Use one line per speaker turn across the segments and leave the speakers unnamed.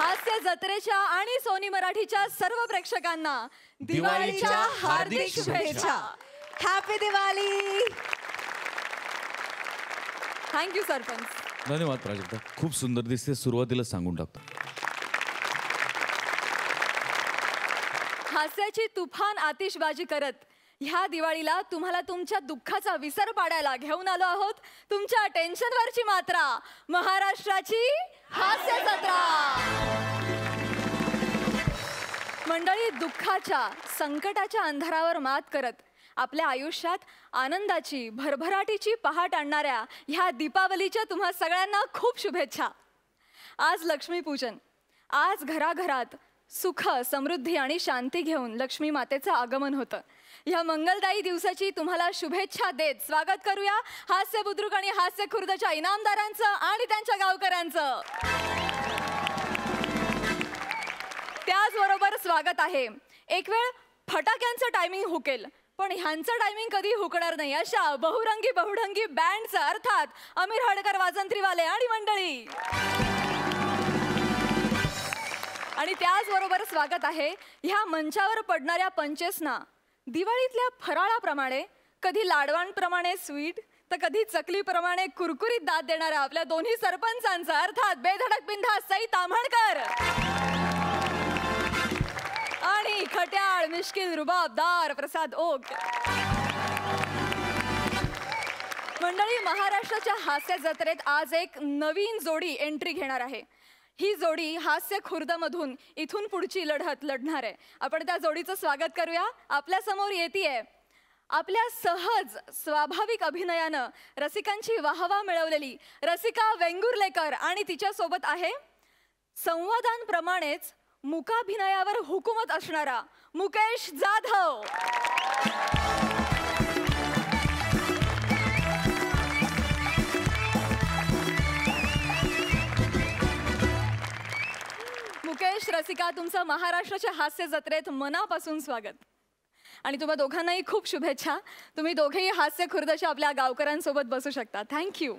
हास्य जत्रेच्या आणि सोनी मराठीच्या सर्व प्रेक्षकांना दिवाळीच्या हार्दिक शुभेच्छा. हॅपी दिवाळी. थँक्यू सरपंच.
धन्यवाद प्राजक्ता, खूप सुंदर दिसते. सुरुवातीला सांगून टाकतो.
हास्याची तुफान आतिषबाजी करत ह्या दिवाळीला तुम्हाला तुमच्या दुःखाचा विसर पाडायला घेऊन आलो आहोत. तुमच्या टेन्शनवरची मात्रा, महाराष्ट्राची हास्य जत्रा. मंडळी, दुःखाच्या संकटाच्या अंधारावर मात करत आपल्या आयुष्यात आनंदाची भरभराटीची पहाट आणणाऱ्या ह्या दीपावलीच्या तुम्हा सगळ्यांना खूप शुभेच्छा. आज लक्ष्मीपूजन. आज घराघरात सुख, समृद्धी आणि शांती घेऊन लक्ष्मी मातेचं आगमन होतं. ह्या मंगलदायी दिवसाची तुम्हाला शुभेच्छा देत स्वागत करूया हास्य बुद्रुक आणि हास्य खुर्दच्या इनामदारांचं आणि त्यांच्या गावकऱ्यांचं. त्याचबरोबर स्वागत आहे. एक वेळ फटाक्यांचं टायमिंग हुकेल, पण ह्यांचं टायमिंग कधी हुकणार नाही अशा बहुरंगी बहुढंगी बँडचं, अर्थात अमीर हडकर वाजंत्रीवाले आणि मंडळी. आणि त्याचबरोबर स्वागत आहे ह्या मंचावर पडणाऱ्या पंचेसना. दिवाळीतल्या फराळाप्रमाणे, कधी लाडवांप्रमाणे स्वीट तर कधी चकलीप्रमाणे कुरकुरीत दात देणाऱ्या आपल्या दोन्ही सरपंचांचं, अर्थात बेधडक बिनधास्त सई ताम्हणकर आणि खट्याळ मिश्किल रुबाबदार प्रसाद ओक. मंडळी, महाराष्ट्राच्या हास्य जत्रेत आज एक नवीन जोडी एंट्री घेणार आहे. ही जोडी हास्य खुर्दमधून इथून पुढची लढत लढणार आहे. आपण त्या जोडीचं स्वागत करूया. आपल्या समोर येतीये आपल्या सहज स्वाभाविक अभिनयानं रसिकांची वाहवा मिळवलेली रसिका वेंगुर्लेकर आणि तिच्या सोबत आहे संवादांप्रमाणेच मुकाभिनयावर हुकूमत असणारा मुकेश जाधव. मुकेश, रसिका, तुमचं महाराष्ट्राच्या हास्य जत्रेत मनापासून स्वागत. आणि तुम्हा दोघांनाही खूप शुभेच्छा. तुम्ही दोघेही हास्य खुर्दच्या आपल्या गावकऱ्यांसोबत बसू शकता. थँक्यू.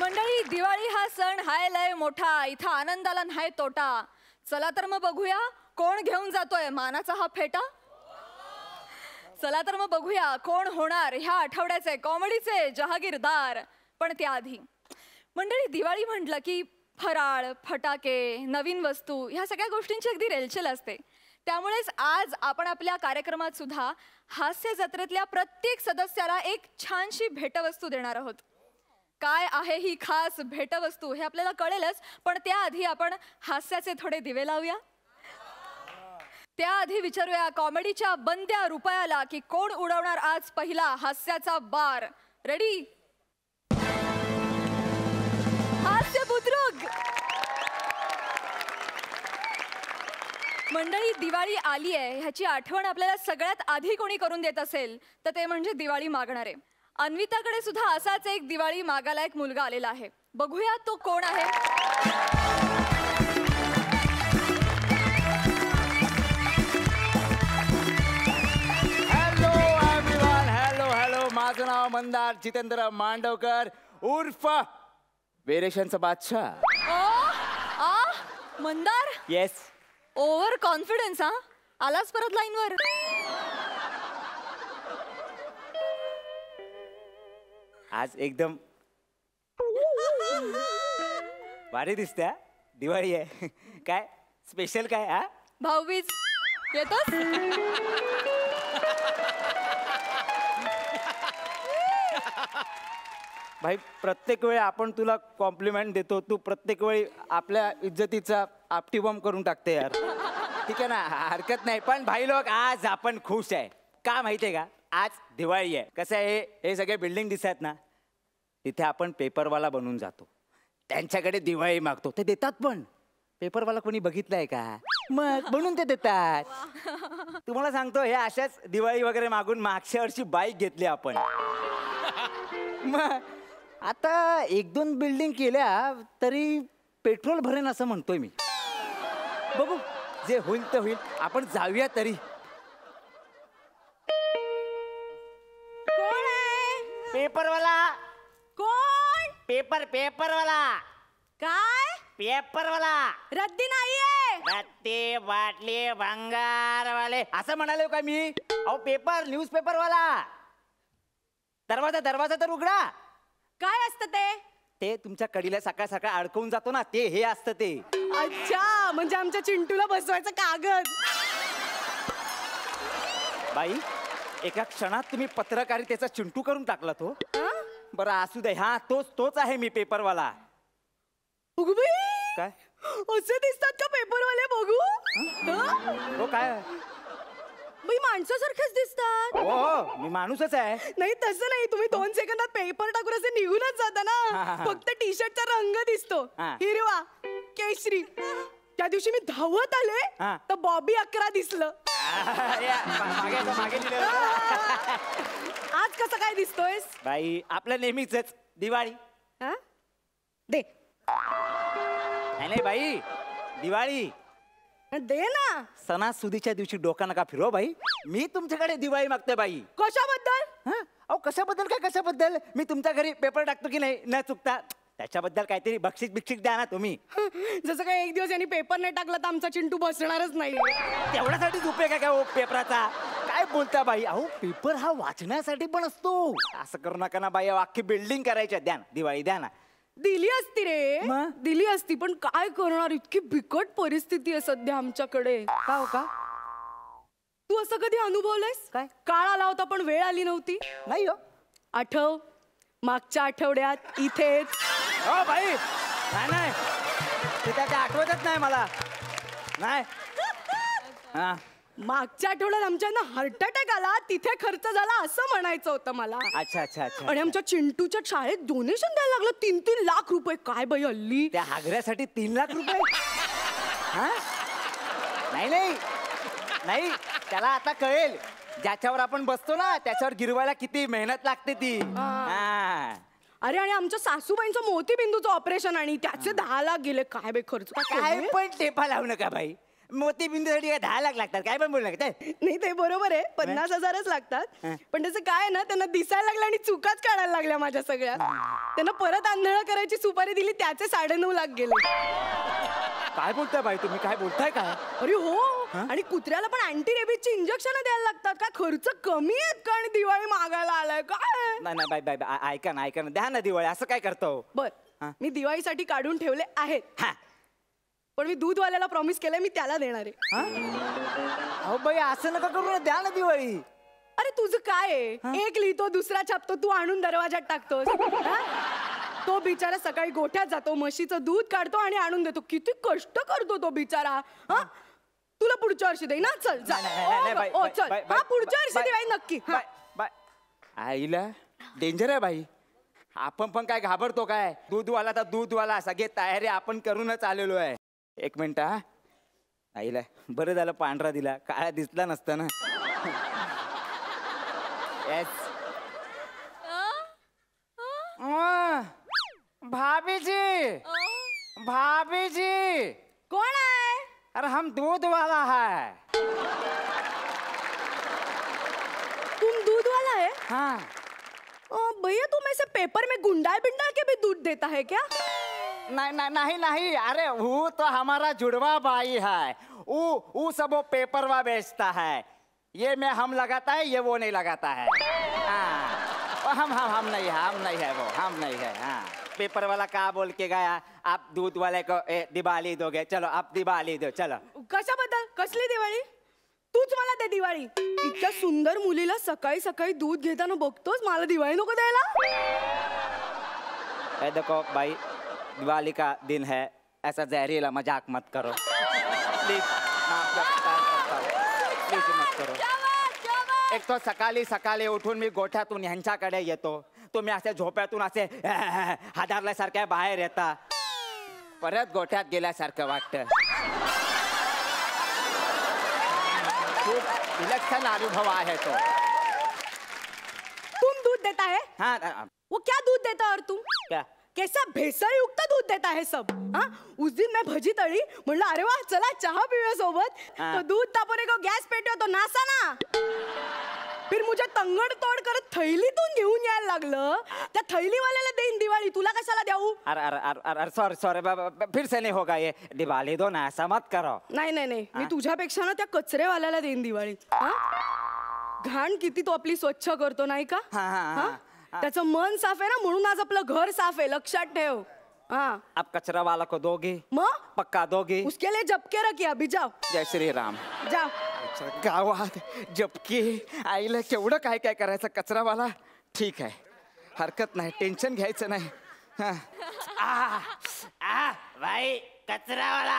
मंडळी, दिवाळी हा सण हाय लय मोठा, इथं आनंदाला नाही तोटा. चला तर मग बघूया कोण घेऊन जातोय मानाचा हा फेटा. चला तर मग बघूया कोण होणार ह्या आठवड्याचे कॉमेडीचे जहागीरदार. पण त्याआधी मंडळी, दिवाळी म्हटलं की फराळ, फटाके, नवीन वस्तू ह्या सगळ्या गोष्टींची अगदी रेलचेल असते. त्यामुळेच आज आपण आपल्या कार्यक्रमात सुद्धा हास्य जत्रेतल्या प्रत्येक सदस्याला एक छानशी भेटवस्तू देणार आहोत. काय आहे ही खास भेटवस्तू हे आपल्याला कळेलच, पण त्याआधी आपण हास्याचे थोडे दिवे लावूया. त्याआधी विचारूया कॉमेडीच्या बंद्या रुपयाला की कोण उडवणार आज पहिला हास्याचा बार. रेडी? हास्य बुद्रुक. मंडळी, दिवाळी आली आहे ह्याची आठवण आपल्याला सगळ्यात आधी कोणी करून देत असेल तर ते म्हणजे दिवाळी मागणारे. अन्विताकडे सुद्धा असाच एक दिवाळी मागायला एक मुलगा आलेला आहे. बघूया तो कोण आहे.
माझं नाव मंदार जितेंद्र मांडवकर उर्फ वेरेशनचा बादशाह.
मंदार?
येस.
Over confidence. हा, आलास परत लाईनवर.
आज एकदम भारी दिसते. दिवाळी आहे. काय स्पेशल काय? हा,
भाऊबीज येतोस?
भाई, प्रत्येक वेळी आपण तुला कॉम्प्लिमेंट देतो, तू प्रत्येक वेळी आपल्या इज्जतीचा आपटीबॉम्ब करून टाकते यार. ठीक आहे ना, हरकत नाही. पण भाई लोक, आज आपण खुश आहे. का माहितीये का? आज दिवाळी आहे. कसं आहे, हे सगळे बिल्डिंग दिसतात ना, तिथे आपण पेपरवाला बनून जातो, त्यांच्याकडे दिवाळी मागतो, ते देतात. पण पेपरवाला कोणी बघितलंय का? मग बनवून ते देतात. तुम्हाला सांगतो, हे अशाच दिवाळी वगैरे मागून मागच्या वर्षी बाईक घेतली आपण. मग आता 1-2 बिल्डिंग केल्या तरी पेट्रोल भरेन असं म्हणतोय मी. बघू, जे होईल ते होईल. आपण जाऊया तरी. पेपरवाला
कोण?
पेपरवाला
काय?
पेपरवाला
रद्दी नाहीये.
रत्ते बाटली भंगारवाले असं म्हणाले का मी? अहो पेपर न्यूजपेपरवाला. दरवाजा तर उघडा.
काय असतं ते?
ते तुमच्या कडीला सकाळ सकाळ अडकवून जातो ना, ते हे असतं ते.
अच्छा, म्हणजे आमच्या चिंटूला बसवायचं कागद.
बाई एका क्षणात तुम्ही पत्रकारितेचा चिंटू करून टाकला तो. बरं असू दे. हा तोच आहे मी पेपरवाला. काय
असे दिसतात का पेपरवाले? बघू.
हो काय?
मी माणसासारखेच दिसतात.
हो मी माणूसच आहे.
नाही तसं नाही, तुम्ही 2 सेकंदात पेपर टाकून असे निघूनच जाता ना. फक्त टी शर्टचा रंग दिसतो हिरवा केशरी. त्या दिवशी मी धावत आले तर बॉबी 11 दिसलं.
मागे लिहिलं.
आज कसं काय दिसतोयस?
बाई आपलं नेहमीच दिवाळी.
दे.
नाही बाई दिवाळी
दे ना.
सणासुदीच्या दिवशी डोका नका फिरव बाई. मी तुमच्याकडे दिवाळी मागते बाई.
कशाबद्दल?
अहो कशाबद्दल? मी तुमच्या घरी पेपर टाकतो की नाही न चुकता, त्याच्याबद्दल काहीतरी बक्षीस द्या ना तुम्ही.
जसं काय एक दिवस यांनी पेपर नाही टाकला तर आमचा चिंटू बसणारच नाही.
तेवढ्यासाठीच उपयोग आहे का हो पेपराचा? काय बोलता बाई? अहो पेपर हा वाचण्यासाठी पण असतो. असं करू नका ना बाई. अख्खी बिल्डिंग करायची. द्या ना दिवाळी, द्या ना.
दिली असती रे,
मग?
दिली असती, पण काय करणार, इतकी बिकट परिस्थिती आहे सध्या आमच्याकडे.
का हो का?
तू असं कधी अनुभवलंयस?
काय?
काळ आला होता पण वेळ आली नव्हती.
नाही हो.
आठव, मागच्या आठवड्यात इथेच.
हो बाई नाही ते त्या आठवतच नाही मला. नाही
मागच्या आठवड्यात आमच्या ना हार्ट अटॅक आला, तिथे खर्च झाला असं म्हणायचं होतं मला.
अच्छा.
आणि आमच्या चिंटूच्या शाळेत डोनेशन द्यायला लागलं 3-3 लाख रुपये. काय बाई हल्ली
त्या हागऱ्यासाठी 3 लाख रुपये? नाही त्याला आता कळेल. ज्याच्यावर आपण बसतो ना त्याच्यावर गिरवायला किती मेहनत लागते ती.
अरे आणि आमच्या सासूबाईंचं मोतीबिंदूचं ऑपरेशन आणि त्याचे 10 लाख गेले. काय बाई खर्च.
काय पण टेपा लावू नका बाई. मोतीबिंदूसाठी काय 10 लाख लागतात? काय पण बोलू नका.
नाही ते बरोबर आहे, 50,000च लागतात. पण त्याचं काय ना, त्यांना दिसायला लागलं आणि चुकाच काढायला लागल्या माझ्या सगळ्या. त्यांना परत आंधळ करायची सुपारी दिली, त्याचे 9.5 लाख गेले.
काय बोलताय बाई तुम्ही? काय बोलताय काय?
अरे हो. आणि कुत्र्याला पण अँटी रेबीजची इंजेक्शन द्यायला लागतात. काय खर्च कमी आहेत का? आणि दिवाळी मागायला आलाय काय?
नाही बाई ऐका ना द्या ना दिवाळी. असं काय करतो?
बर मी दिवाळीसाठी काढून ठेवले आहेत. पण मी दूधवाल्याला प्रॉमिस केलंय मी त्याला देणार आहे.
अहो बाई असं नका करू ना, द्या ना दिवाळी.
अरे तुझं काय आहे? एक लिहितो दुसरा छापतो, तू आणून दरवाजात टाकतोस. तो बिचारा सकाळी गोठ्यात जातो, म्हशीचं दूध काढतो आणि आणून देतो. किती कष्ट करतो तो बिचारा. तुला पुढच्या वर्षी देई ना. चल चल पुढच्या वर्षी दे बाई नक्की.
आईला डेंजर आहे बाई. आपण पण काय घाबरतो काय? दूधवाला तर दूधवाला. सगळे तयारी आपण करूनच आलेलो आहे. 1 मिनिट आईला बरं झालं पांढरा दिला, काळा दिसला नसता ना. भाभीजी
कोण आहे?
अरे हम दूध वाला है.
तुम दूध वाला है?
हाँ.
भैया तुम ऐसे पेपर में गुंडाल बिंडाल के भी दूध देता है क्या?
नहीं. अरे वो तो हमारा जुड़वा भाई है. वो सब वो पेपरवा बेचता है. ये में हम लगाता है, ये वो नहीं लगाता है. हाँ. हम नहीं है. हाँ. पेपर वाला का बोल के गया, आप दूध वाले को दिवाली दोगे. चलो आप दिवाली दो. चलो.
कशाबद्दल? कसली दिवाळी? तूच मला दे दिवाळी. इतक्या सुंदर मुलीला सकाळी सकाळी दूध घेताना बघतोस, मला दिवाळी नको द्यायला?
देखो भाई दिवाली का दिन है, ऐसा जहरीला मजाक मत करो प्लीज. प्लीज मत करो. एक तो सकाळी उठून मी गोठ्यातून ह्यांच्याकडे येतो. तुम्ही असे झोप्यातून असे हादरल्यासारख्या बाहेर येता. परत गोठ्यात गेल्यासारखं वाटतं. खूप विलक्षण अनुभव आहे तो.
तुम दूध देता है?
हाँ.
वो क्या दूध देता है? और तुम
क्या?
कैसा भेसळ युक्त दूध देता है सब. उस दिन मैं भजी तळी, म्हणलं अरे वा चला चहा पिऊया सोबत. तो दूध तापवणे को गॅस पेटो तो नासा ना. फिर मुझे तंगड तोड करत थैलीतून घेऊन यायला लागलं. त्या थैलीवाल्याला देईन दिवाळी, तुला कशाला देऊ?
अरे सॉरी सॉरी फिर से नहीं होगा ये. दिवाली दो ना, ऐसा मत करो.
नाही नाही नाही, मी तुझ्यापेक्षा ना त्या कचरेवाल्याला देईन दिवाळी. हा? घाण किती तो आपली स्वच्छ करतो नाही का? हा? त्याचं मन साफ आहे ना, म्हणून आज आपलं घर साफ आहे, लक्षात ठेव. हाँ
अब कचरा वाला को दोगे? पक्का दोगे?
उसके लिए जबके रखी, अभी जाओ.
जय श्री राम.
जाओ.
गावात जबके आईला केवढं काय काय करायचं. कचरावाला ठीक आहे, हरकत नाही, टेन्शन घ्यायचं नाही. भाई कचरावाला.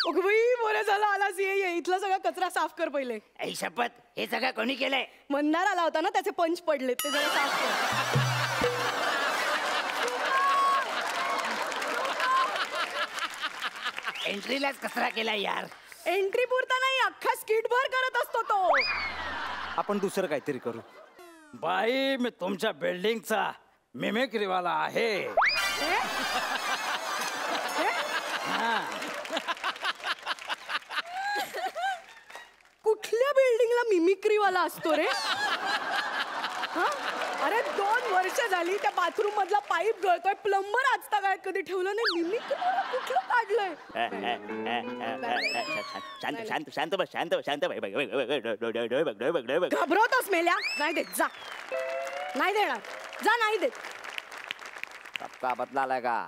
अगं बाई, बरं झालं आलास. ये इथला सगळा कचरा साफ कर पहिले.
आई शपथ, हे सगळं कोणी केलंय?
मंदार आला होता ना, त्याचे पंच पडले, ते सगळं साफ कर.
एंट्रीलाच कचरा केलाय यार.
एंट्री पुरता नाही, अख्खा स्किट भर करत असतो तो.
आपण दुसरं काहीतरी करू. बाई, मी तुमच्या बिल्डिंगचा मिमिक्रीवाला आहे.
कुठल्या बिल्डिंगला मिमिक्रीवाला असतो रे? अरे 2 वर्ष झाली त्या बाथरूम मधला पाईप गळतोय, प्लंबर आजता काय कधी ठेवलं नाही. मिमिक्रीवाला कुठलं काढलंय?
शांत शांत शांत बस, शांत शांत.
घाबरवतोस मेल्या? नाही देत, जा. नाही देणार, जा. नाही देत.
सबका बदला लगा,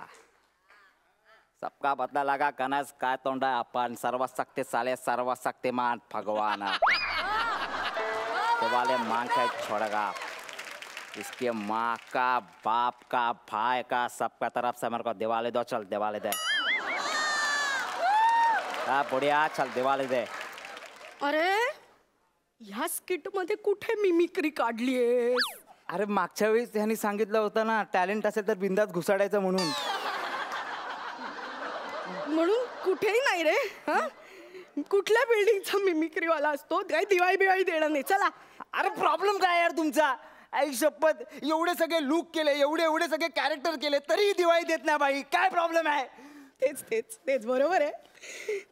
सबका बदला लगा. कनस काय तोंडा आपण, सर्व सकते साले, सर्व शक्तिमान भगवान. तो वाले मांग का छोड़ेगा, इसके माँ का, बाप का, भाई का, सबका तरफ से मेरे को दिवाली दो. चल दिवाली दे. बुढ़िया चल दिवाली दे.
अरे ह्या स्किट मध्ये कुठे मिमिक्री काढलीये?
अरे मागच्या वेळेस त्यांनी सांगितलं होतं ना, टॅलेंट असेल तर बिंदास घुसाडायचं म्हणून.
म्हणून कुठेही नाही रे. हा? कुठल्या बिल्डिंगचा मिमिक्रीवाला असतो? काय दिवाळी बिवाळी देणार नाही. चला.
अरे प्रॉब्लेम काय यार तुमचा? आई शपथ, एवढे सगळे लुक केले, एवढे सगळे कॅरेक्टर केले, तरी दिवाळी देत नाही बाई. काय प्रॉब्लेम आहे?
तेच तेच तेच बरोबर आहे.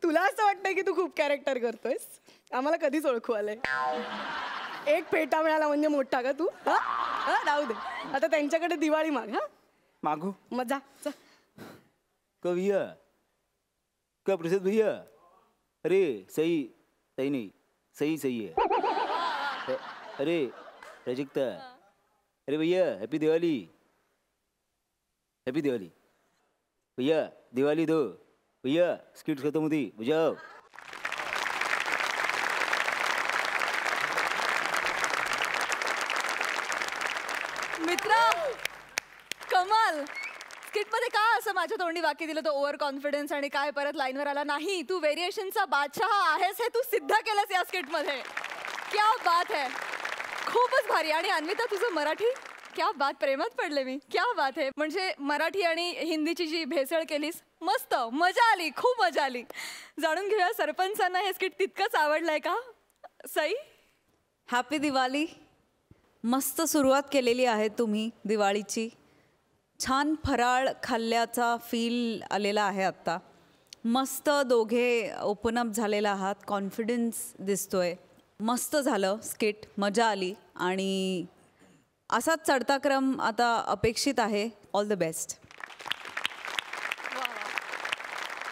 तुला असं वाटतंय की तू खूप कॅरेक्टर करतोयस, आम्हाला कधीच ओळखू आलंय. एक फेटा मिळाला म्हणजे मोठा का तू? राहू दे, आता त्यांच्याकडे दिवाळी माग. हा
मागू?
मजा.
भैया क्या प्रसाद भैया? अरे सही सही नहीं, सही सही है. अरे प्रजक्ता, अरे भैया हैप्पी दिवाली, हैप्पी दिवाली. भैया दिवाली दो. भैया स्किट खत्म होती, बुझाओ.
मित्रा, कमाल. स्किट मध्ये काय असं माझ्या तोंडी वाक्य दिलं तो ओव्हर कॉन्फिडन्स आणि काय परत लाईनवर आला नाही. तू व्हेरिएशनचा बादशाह आहेस हे तू सिद्ध केलंस या स्किट मध्ये. क्या बात है, खूपच भारी. आणि अन्विता तुझं मराठी क्या बात, प्रेमात पडले मी. क्या बात है. म्हणजे मराठी आणि हिंदीची जी भेसळ केलीस, मस्त मजा आली, खूप मजा आली. जाणून घेऊया सरपंचांना हे स्किट तितकंच आवडलंय का? सई,
हॅपी दिवाळी. मस्त सुरुवात केलेली आहे तुम्ही दिवाळीची. छान फराळ खाल्ल्याचा फील आलेला आहे आत्ता. मस्त दोघे ओपन अप झालेला आहात, कॉन्फिडन्स दिसतोय. मस्त झालं स्किट, मजा आली. आणि असाच चढता क्रम आता अपेक्षित आहे. All the best.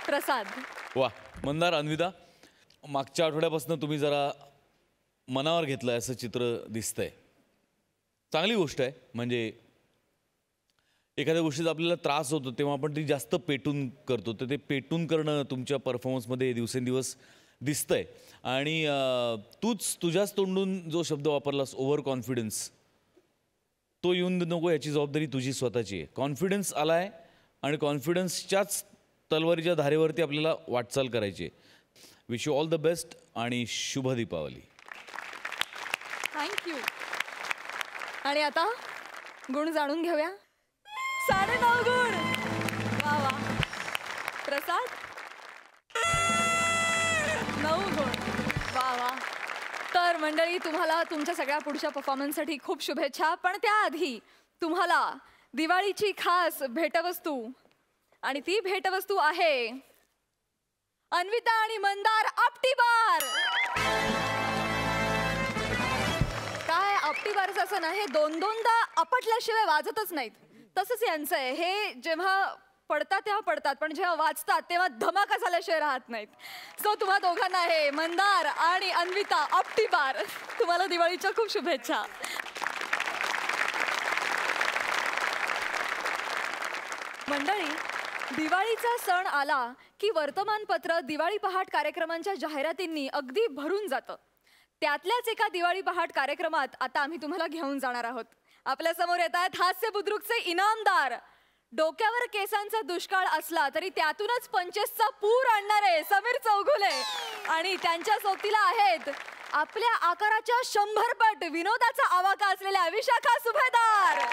प्रसाद.
वा, मंदार, अन्विता, मागच्या आठवड्यापासून तुम्ही जरा मनावर घेतलं असं चित्र दिसतंय. चांगली गोष्ट आहे. म्हणजे एखाद्या गोष्टीचा आपल्याला त्रास होतो तेव्हा आपण ती जास्त पेटून करतो, तर ते पेटून करणं तुमच्या परफॉर्मन्समध्ये दिवसेंदिवस दिसतंय. आणि तुझ्याच तोंडून जो शब्द वापरलास ओव्हर कॉन्फिडन्स, तो येऊन नको, याची जबाबदारी तुझी स्वतःची आहे. कॉन्फिडन्स आलाय आणि कॉन्फिडन्सच्याच तलवारीच्या धारेवरती आपल्याला वाटचाल करायची आहे. Wish you all the best आणि शुभ दीपावली.
थँक्यू. आणि आता गुण जाणून घेऊया. 9.5 गुण. वा वा. प्रसाद 9 गुण. वा वा. तर मंडळी, तुम्हाला तुमच्या सगळ्या पुढच्या परफॉर्मन्ससाठी खूप शुभेच्छा. पण त्याआधी तुम्हाला दिवाळीची खास भेटवस्तू, आणि ती भेटवस्तू आहे अन्विता आणि मंदार आपटी बार. काय बारचं असं ना, हे दोन दोनदा आपटल्याशिवाय वाजतच नाहीत. तसंच यांचं आहे, हे जेव्हा पडतात तेव्हा पडतात, पण जेव्हा वाजतात तेव्हा धमाका झाल्याशिवाय राहत नाहीत. सो तुम्हा दोघांना आहे मंदार आणि अन्विता ऑप्टी बार, तुम्हाला दिवाळीच्या खूप शुभेच्छा. मंडळी, दिवाळीचा सण आला की वर्तमानपत्र दिवाळी पहाट कार्यक्रमांच्या जाहिरातींनी अगदी भरून जातं. त्यातल्याच एका दिवाळी पहाट कार्यक्रमात आता आम्ही तुम्हाला घेऊन जाणार आहोत. आपल्या समोर येत आहेत हास्य बुद्रुकचे इनामदार. डोक्यावर केसांचा दुष्काळ असला तरी त्यातूनच 25चा पूर आणणारे समीर चौगुले आणि त्यांच्या सोबतीला आहेत आपल्या आकाराच्या 100 पट विनोदाचा आवाका असलेल्या विशाखा सुभेदार.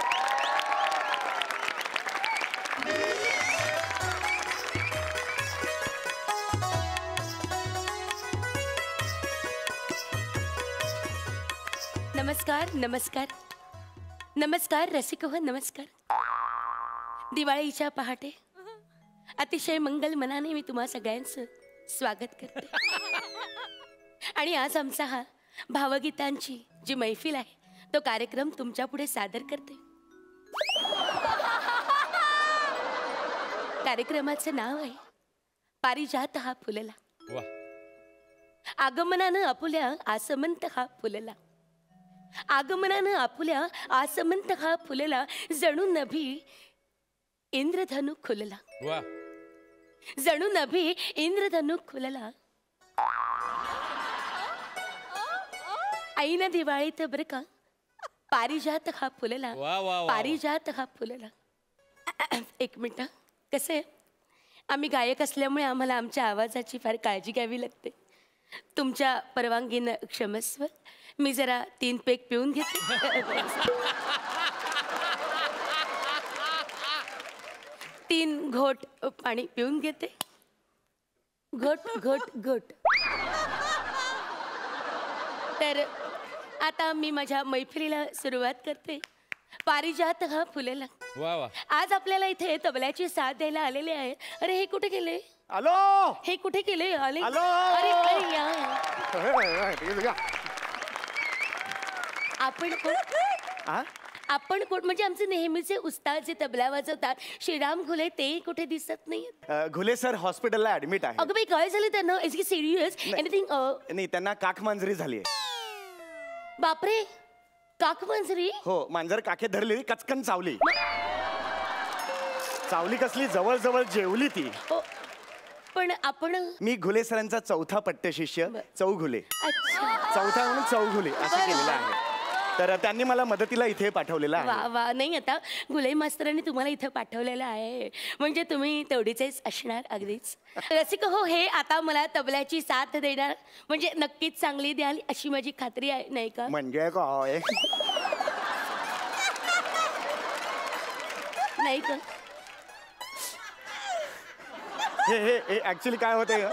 नमस्कार नमस्कार नमस्कार रसिक हो, नमस्कार. दिवाळीच्या पहाटे अतिशय मंगल मनाने मी तुम्हा सगळ्यांचं स्वागत करते. आणि आज आमचा हा भावगीतांची जी मैफिल आहे तो कार्यक्रम तुमच्या पुढे सादर करते. कार्यक्रमाचं नाव आहे पारिजात हा फुलला. आगमनानं आपुल्या आसमंत हा फुलला. आगमनानं आपुल्या आसमंत हा फुलला. जणू नभी इंद्रधनु खुलला. जणू नभी इंद्रधनु खुलला. ऐन दिवाळीत बर का पारिजात हा फुलला. पारिजात हा फुलला. एक मिनिट, कसं आहे, आम्ही गायक असल्यामुळे आम्हाला आमच्या आवाजाची फार काळजी घ्यावी लागते. तुमच्या परवानगीनं क्षमस्व, मी जरा 3 पेग पिऊन घेते. 3 घोट पाणी पिऊन घेते. घोट घोट घोट. तर आता मी माझ्या मैफिलीला सुरुवात करते. पारिजात हा फुलला. आज आपल्याला इथे तबल्याची साथ द्यायला आलेले आहे. अरे हे कुठे गेले?
हॅलो,
हे कुठे गेले? आले?
हॅलो.
अरे अरे या. आपण कोण? आपण कोण? म्हणजे आमचे नेहमीचे उस्ताद जे तबला वाजवतात श्रीराम घुले, ते कुठे दिसत नाहीत.
घुले सर हॉस्पिटलला ऍडमिट आहे.
अगं बाई, काय झालं त्यांना? Is it serious? एनिथिंग?
नाही, त्यांना काख मांजरी झाली आहे.
बापरे, काक मांजरी?
हो, मांजर काखे धरली, कचकन चावली. चावली कसली, जवळ जवळ जेवली ती.
हो, पण आपण
मी घुले सरांचा 4था पट्ट शिष्य चौघुले.
अच्छा,
चौथा म्हणून चौघुले असं केलेलं आहे. तर त्यांनी मला मदतीला इथे पाठवलेलं
वा
आहे.
वा. नाही, आता गुले मास्तरांनी तुम्हाला इथं पाठवलेलं आहे म्हणजे तुम्ही तेवढीचेच असणार. अगदीच रसिक हो, हे आता मला तबल्याची साथ देणार म्हणजे नक्कीच चांगली द्याल अशी माझी खात्री आहे, नाही का?
म्हणजे काय?
नाही का?
हे ऍक्च्युली काय होतंय,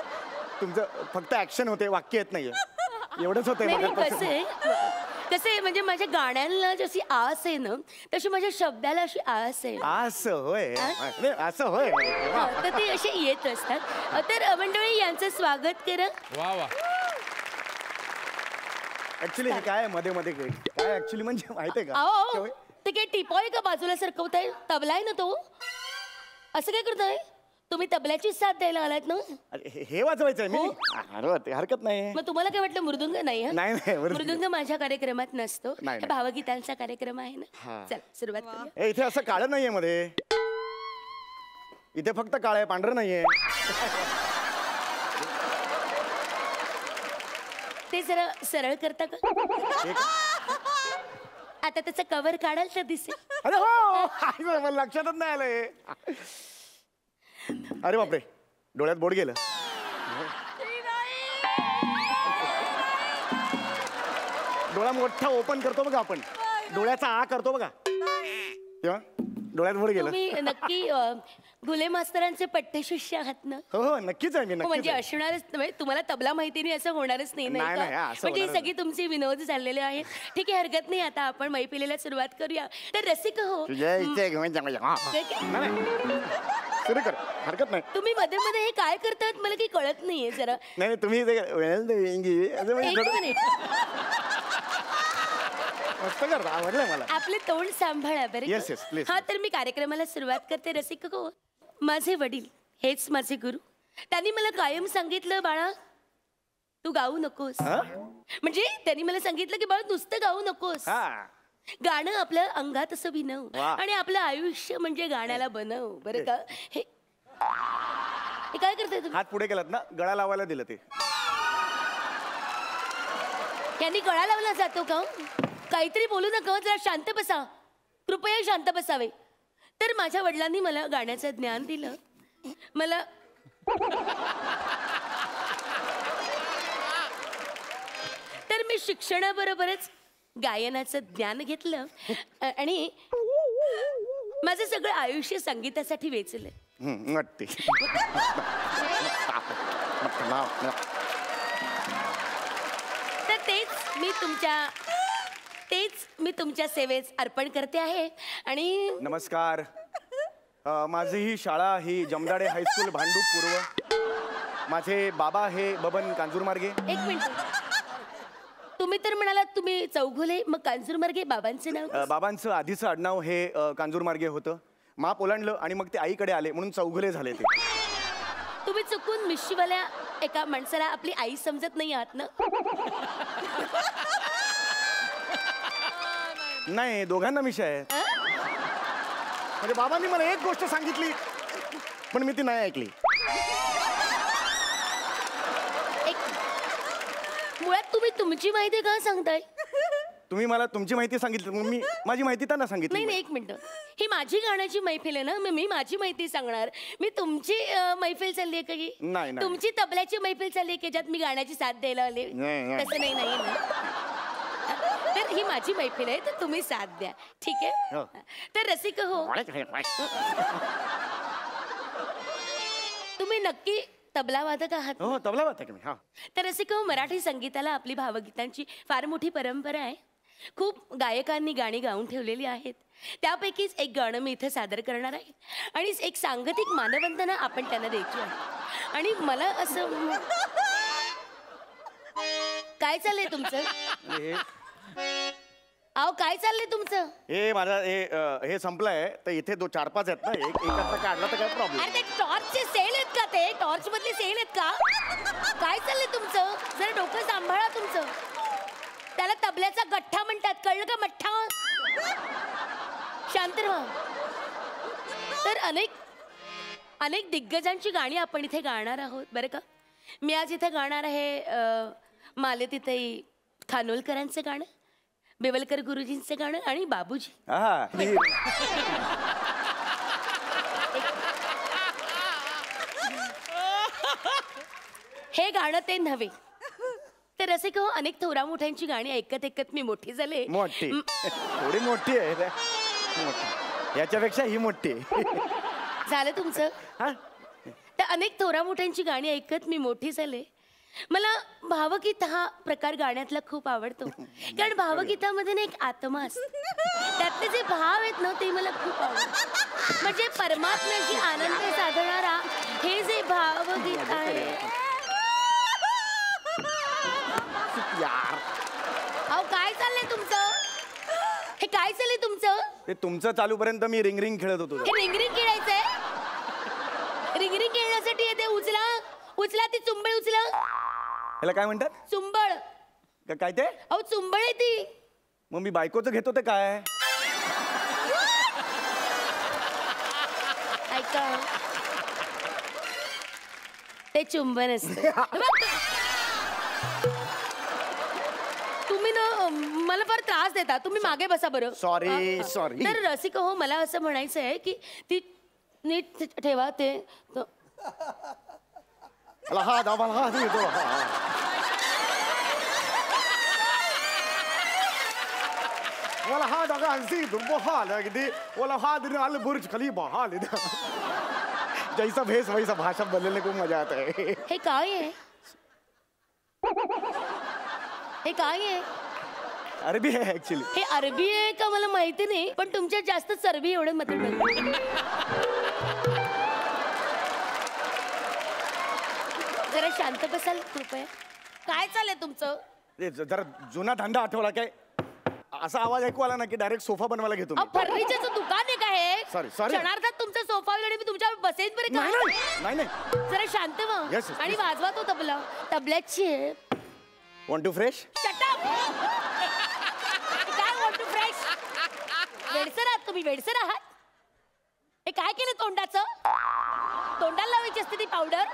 तुमचं फक्त ऍक्शन होते, वाक्य येत नाहीये, एवढंच होतंय.
कसं आहे म्हणजे माझ्या गाण्यांना जशी आस आहे ना, तशी माझ्या शब्दाला अशी आस आहे.
असं होय? असं होय?
तर ते असे येत असतात. तर मंडळी, यांचं स्वागत करा.
ऍक्च्युली हे काय मध्ये मध्ये काय ऍक्च्युली म्हणजे माहितीये का?
अहो, ते काय टिपॉय का बाजूला सरकवताय? तबला आहे ना तो. असं काय करताय तुम्ही? तबल्याची साथ द्यायला आलात ना?
हे वाजवायचंय मी. हरकत नाही.
मग तुम्हाला काय वाटलं मृदुंग नाही?
नाही,
मृदुंग माझ्या कार्यक्रमात नसतो.
नाही.
भावगीतांचा कार्यक्रम आहे ना. चल सुरुवात करूया.
इथे असं काळं नाहीये मध्ये. इथे फक्त काळं आहे, पांढरं नाहीये.
ते जरा सरळ करता का? आता त्याचं कव्हर काढाल तर दिसेल.
अरे हो, मला लक्षातच नाही आलंय. अरे बापरे, डोळ्यात बोट गेलं. डोळा मोठा ओपन करतो बघा आपण, डोळ्याचा आ करतो बघा, तेव्हा डोळ्यात बोट गेलं.
तुम्ही नक्की गुले मास्तरांचे पट्टे शिष्य आहात ना?
हो, नक्कीच आहे मी.
म्हणजे असणारच, तुम्हाला तबला माहिती नाही असं होणारच नाही, नाही का? म्हणजे सगळी तुमची विनोद चाललेले आहेत. ठीक आहे, हरकत नाही. आता आपण मैफिलीला सुरुवात करूया. तर रसिक हो,
सुरू कर, हरकत नाही.
तुम्ही मध्ये मध्ये हे काय करतात मला काही कळत नाहीये जरा.
नाही, तुम्ही
एक मिनिट.
मस्त करता, आवडलंय मला.
आपले तोंड सांभाळा बरं का?
Yes, yes, please.
हा तर मी कार्यक्रमाला सुरुवात करते. रसिक हो, माझे वडील हेच माझे गुरु. त्यांनी मला कायम सांगितलं, बाळा तू गाऊ नकोस. म्हणजे त्यांनी मला सांगितलं की बाळा नुसतं गाऊ नकोस,
हा.
गाणं आपल्या अंगात असं भिनव
वा.
आणि आपलं आयुष्य म्हणजे गाण्याला बनव बरं का. हे काय करताय तुम्ही?
हात पुढे केलात ना, गळा लावायला दिलं ते.
यांनी गळा लावला जातो का? काहीतरी बोलू नका, जरा शांत बसा, कृपया शांत बसावे. तर माझ्या वडिलांनी मला गाण्याचं ज्ञान दिलं. मला तर मी शिक्षणाबरोबरच गायनाचं ज्ञान घेतलं आणि माझं सगळं आयुष्य संगीतासाठी वेचलं.
नक्की.
तर तेच मी तुमच्या सेवेस अर्पण करते आहे. आणि
नमस्कार. माझी ही शाळा ही जमदाडे हायस्कूल भांडूप पूर्व. माझे बाबा हे बबन कांजूरमार्गे.
एक मिनिट, तुम्ही तर म्हणालात तुम्ही चौघुले, मग कांजूरमार्गे बाबांचं नाव कसं?
बाबांचं आधीचं आडनाव हे कांजूरमार्गे होतं. माप ओलांडलं आणि मग ते आईकडे आले म्हणून चौघुले झाले ते.
तुम्ही चुकून मिशीवाल्या एका माणसाला आपली आई समजत नाही आहात ना?
नाही, दोघांना मिशा आहे. म्हणजे बाबांनी मला एक गोष्ट सांगितली पण मी ती नाही ऐकली.
मुळात तुम्ही तुमची माहिती का सांगताय?
तुम्ही मला तुमची माहिती सांगितली, मग मी माझी माहिती त्यांना सांगितली.
नाही, एक मिनिट, ही माझी गाण्याची मैफिल आहे ना, मग मी माझी माहिती सांगणार. मी तुमची मैफिल चालली आहे का ही?
नाही.
तुमची तबल्याची मैफिल चालली आहे की ज्यात मी गाण्याची साथ द्यायला आले?
नाही.
तसं नाही ना. तर ही माझी मैफिल आहे, तर तुम्ही साथ द्या, ठीक आहे? तर रसिक हो, तुम्ही नक्की तबला वादक आहात?
हो, तबला वादक आहे मी. हा.
तर रसिक हो, मराठी संगीताला आपली भावगीतांची फार मोठी परंपरा आहे. खूप गायकांनी गाणी गाऊन ठेवलेली आहेत. त्यापैकीच एक गाणं मी इथं सादर करणार आहे आणि एक सांगतिक मानवंदना आपण त्यांना द्यायची आहे. आणि मला असं, काय चाललंय तुमचं? अहो काय चाललंय तुमचं?
हे माझा हे संपलंय तर इथे 4-5 आहेत ना, एकाचा काढला तर काय प्रॉब्लेम.
अरे ते टॉर्चचे सेल आहेत का? ते टॉर्च मधले सेल आहेत का? काय चाललंय तुमचं? जरा डोकं सांभाळा तुमचं. त्याला तबल्याचा गठ्ठा म्हणतात, कळलं का? मठ्ठा. शांत राहा. तर अनेक दिग्गजांची गाणी आपण इथे गाणार आहोत बरं का. मी आज इथे गाणार आहे मालतीताई खानोलकरांचं गाणं, बेवलकर गुरुजींचं गाणं आणि बाबूजी. हे गाणं ते नव्हे. तर असे हो, अनेक थोरा मोठ्यांची गाणी ऐकत मी मोठी झाले.
मोठी, थोडी मोठी आहे, याच्यापेक्षा ही मोठी आहे.
झालं तुमचं? तर अनेक थोरा मोठ्यांची गाणी ऐकत मी मोठी झाले. मला भावगीत हा प्रकार गाण्यातला खूप आवडतो, कारण भावगीतामध्ये ना एक आत्मा असतो. त्यातले जे भाव आहेत ना ते मला खूप आवडतात. म्हणजे परमात्म्याशी आनंद साधणारा हे जे भावगीत आहे. अहो काय चाललंय तुमचं? हे काय चाललंय तुमचं?
ते तुमचं चालूपर्यंत मी रिंग खेळत होतो.
हे रिंग खेळायचंय? रिंग खेळण्यासाठी येते. उचला ती चुंबळ, उचला.
याला काय म्हणतात?
चुंबळ.
काय ते?
अहो चुंबळ आहे ती.
मग मी बायकोचं घेतो ते काय?
ऐका, ते चुंबन असतं. तुम्ही ना मला फार त्रास देता. तुम्ही मागे बसा बरं.
सॉरी.
तर रसिक हो, मला असं म्हणायचं आहे की ती नीट ठेवा ते.
हा बुर्ज खलीफा हा जैसा भेस वैसा भाषा बोलने को मजा आता है.
हे काय आहे? हे काय आहे?
अरबी आहे ऍक्च्युली.
हे अरबी आहे का मला माहिती नाही, पण तुमच्यात जास्त चरबी एवढं मत. जरा शांत बसाल कृपया. काय चाललंय तुमचं?
जरा जुना धंदा आठवला काय? असा आवाज ऐकू आला ना की डायरेक्ट सोफा बनवायला घेतो मी.
फर्निचरचं दुकान आहे का हे?
Sorry.
क्षणार्धात तुमचा सोफा होईल आणि मी तुमच्या बसेन बरं का?
नाही
जरा शांत व्हा
Yes, yes,
आणि
please.
वाजवा तो तबला. तबल्याची आहे.
Want to fresh?
Shut up! काय want to fresh? वेडसर आहात तुम्ही, वेडसर आहात. हे काय केलं तोंडाचं? तोंडाला लावायची असते ती पावडर,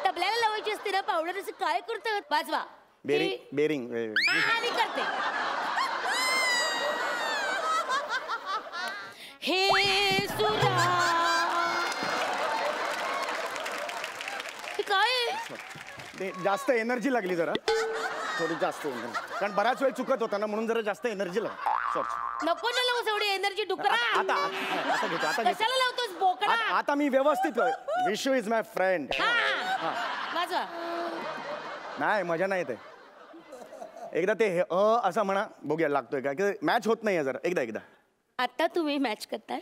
तबल्याला लावायची असते ना पावडर. असं काय करतं? वाजवा.
बेरिंग.
हा, मी करते. हे सुरा, हे काय आहे?
जास्त एनर्जी लागली जरा, थोडी जास्त एनर्जी, कारण बराच वेळ चुकत होता ना, म्हणून जरा जास्त एनर्जी लागली. सॉरी.
नको ना लावूस एवढी एनर्जी डुकरा.
आता घेतो, आता घेतो.
कशाला लावतोस बोकडा?
आता मी व्यवस्थित. Vishu is my friend.
वाजवा.
नाही, मजा नाही येते. एकदा ते असं म्हणा, बघूया लागतोय का, की मॅच होत नाहीये जरा. एकदा
आता तुम्ही मॅच करताय.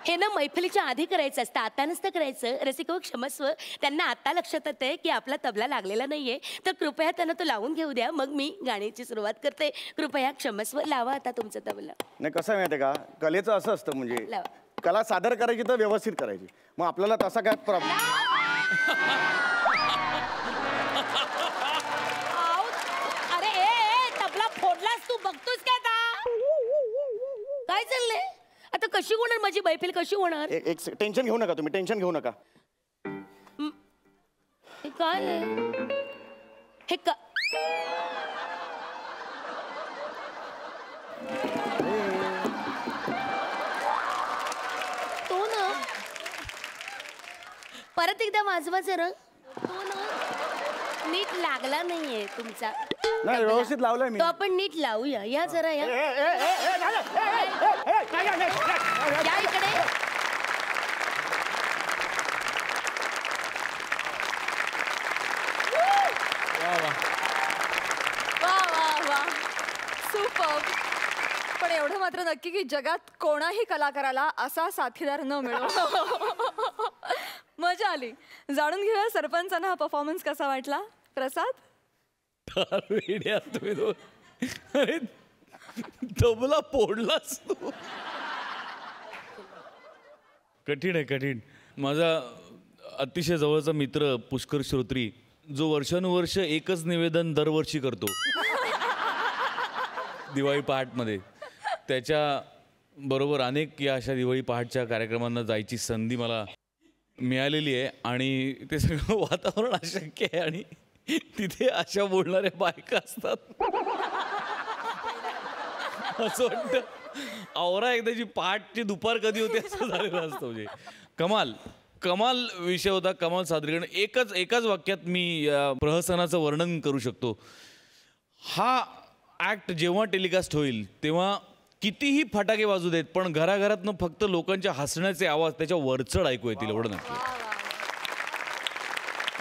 हे ना मैफिलीच्या आधी करायचं असतं, आता नसतं करायचं. रसिको क्षमस्व, त्यांना आता लक्षात येते की आपला तबला लागलेला नाहीये, तर कृपया त्यांना तो लावून घेऊ द्या, मग मी गाण्याची सुरुवात करते. कृपया क्षमस्व, लावा आता तुमचा तबला.
नाही, कसं आहे माहितीये का, कलेचं असं असतं, म्हणजे
लावा.
कला सादर करायची तर व्यवस्थित करायची. मग आपल्याला तसा काय प्रॉब्लेम.
अरे ए, तबला फोडलास तू, बघतोस काय आता? काय चाललंय आता? कशी होणार माझी मैफिल, कशी होणार?
एक टेन्शन घेऊ नका तुम्ही, टेन्शन घेऊ नका.
हे काय आहे? हे का तो ना, परत एकदा वाजवा जरा. तो ना नीट लागला नाहीये तुमचा.
नाही, व्यवस्थित लावलंय मी.
तो आपण नीट लावूया. या जरा या. या इकडे.
वा वा वा, सुपर. पण एवढं मात्र नक्की की जगात कोणाही कलाकाराला असा साथीदार न मिळो. मजा आली. जाणून घेऊया सरपंचांना हा परफॉर्मन्स कसा वाटला. प्रसाद.
तुम्ही दोन. अरे तबला फोडलास तू. कठीण आहे, कठीण. माझा अतिशय जवळचा मित्र पुष्कर श्रोत्री, जो वर्षानुवर्ष एकच निवेदन दरवर्षी करतो दिवाळी पहाटमध्ये, त्याच्या बरोबर अनेक या अशा दिवाळी पहाटच्या कार्यक्रमांना जायची संधी मला मिळालेली आहे. आणि ते सगळं वातावरण अशक्य आहे आणि तिथे अशा बोलणाऱ्या बायका असतात. असं वाटतं आवरा एकदाची पहाटची दुपार कधी होते असं झालेलं असतं. म्हणजे कमाल कमाल विषय होता, कमाल सादरीकरण. एकाच वाक्यात मी या प्रहसनाचं वर्णन करू शकतो. हा ॲक्ट जेव्हा टेलिकास्ट होईल तेव्हा कितीही फटाके वाजू देत, पण घराघरातनं फक्त लोकांच्या हसण्याचे आवाज त्याच्या वरचढ ऐकू येतील, एवढं नक्की.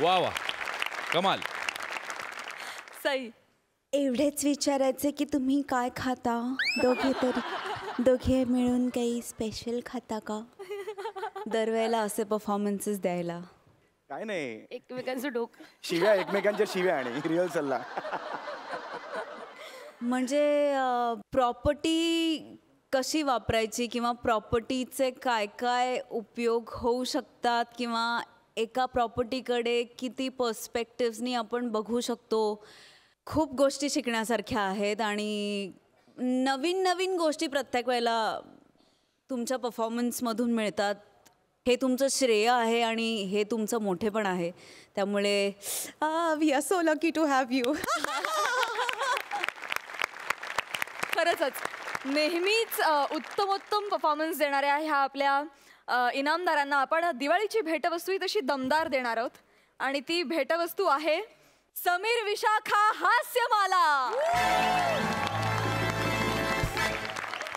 वा वा, कमाल.
सई.
एवढेच विचारायचे की तुम्ही काय खाता दोघे मिळून काही स्पेशल खाता का?
दरवेळेला असे परफॉर्मन्सेस द्यायला.
काय नाही,
एकमेकांचं डोकं.
शिव्या, एकमेकांच्या शिव्या आणि रिअल सल्ला.
म्हणजे प्रॉपर्टी कशी वापरायची किंवा प्रॉपर्टीचे काय काय उपयोग होऊ शकतात किंवा एका प्रॉपर्टीकडे किती पर्स्पेक्टिव्हनी आपण बघू शकतो. खूप गोष्टी शिकण्यासारख्या आहेत आणि नवीन नवीन गोष्टी प्रत्येक वेळेला तुमच्या परफॉर्मन्समधून मिळतात. हे तुमचं श्रेय आहे आणि हे तुमचं मोठेपण आहे. त्यामुळे we are so lucky to have you.
खरंच नेहमीच उत्तमोत्तम परफॉर्मन्स देणाऱ्या ह्या आपल्या इनामदारांना आपण दिवाळीची भेटवस्तू ही तशी दमदार देणार आहोत. आणि ती भेटवस्तू आहे समीर विशाखा हास्यमाला.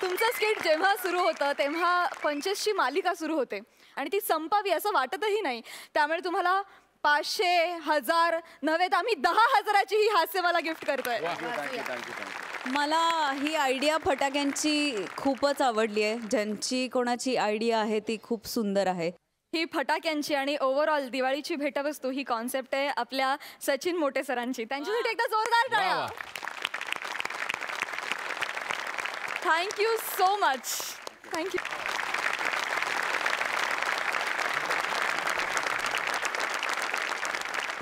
तुमचं स्किट जेव्हा सुरू होतं तेव्हा 25ची मालिका सुरू होते आणि ती संपावी असं वाटतही नाही. त्यामुळे तुम्हाला 500, 1000 नव्हे तर आम्ही 10,000ची ही हास्यमाला गिफ्ट करतोय.
मला ही आयडिया फटाक्यांची खूपच आवडली आहे. ज्यांची कोणाची आयडिया आहे ती खूप सुंदर आहे.
ही फटाक्यांची आणि ओव्हरऑल दिवाळीची भेटवस्तू ही कॉन्सेप्ट आहे आपल्या सचिन मोटे सरांची. त्यांच्यासाठी एकदा जोरदार टाळ्या. Thank you so much. थँक्यू.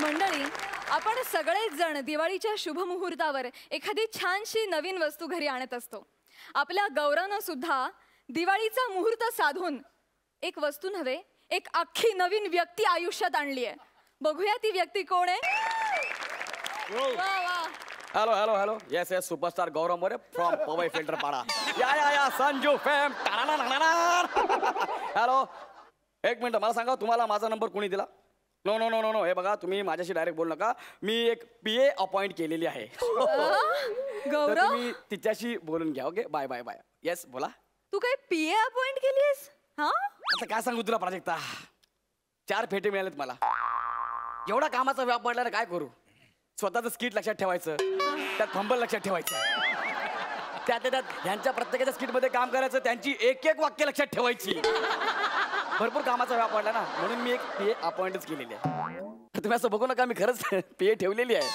मंडळी, आपण सगळेच जण दिवाळीच्या शुभ मुहूर्तावर एखादी छानशी नवीन वस्तू घरी आणत असतो. आपल्या गौरवनं सुद्धा दिवाळीचा मुहूर्त साधून एक वस्तू नव्हे, एक अख्खी नवीन व्यक्ती आयुष्यात आणली आहे. बघूया ती व्यक्ती कोण आहे. वा वा.
Hello hello hello yes yes superstar Gaurav More from Powai filter Pada. या संजू फेम. हॅलो, एक मिनिट, मला सांगा तुम्हाला माझा नंबर कोणी दिला? No no no no no, हे बघा तुम्ही माझ्याशी डायरेक्ट बोलू नका. मी एक PA अपॉइंट केलेली आहे. तर
गौरव,
तुम्ही तिच्याशी बोलून घ्या. Okay, bye bye bye. Yes बोला.
तू काय PA अपॉइंट केलीस? हा,
आता काय सांगू तुला प्राजक्ता, 4 फेटे मिळालेत मला. एवढा कामाचा व्याप पडला ना, काय करू. स्वतःचं स्किट लक्षात ठेवायचं, त्यात फंबल लक्षात ठेवायचं, त्यात ह्यांच्या प्रत्येकाच्या स्किटमध्ये काम करायचं, त्यांची एक एक वाक्य लक्षात ठेवायची. भरपूर कामाचा व्याप पडला ना, म्हणून मी एक PA अपॉइंटच केलेली आहे. तुम्ही असं बघू नका, मी खरंच PA ठेवलेली आहे.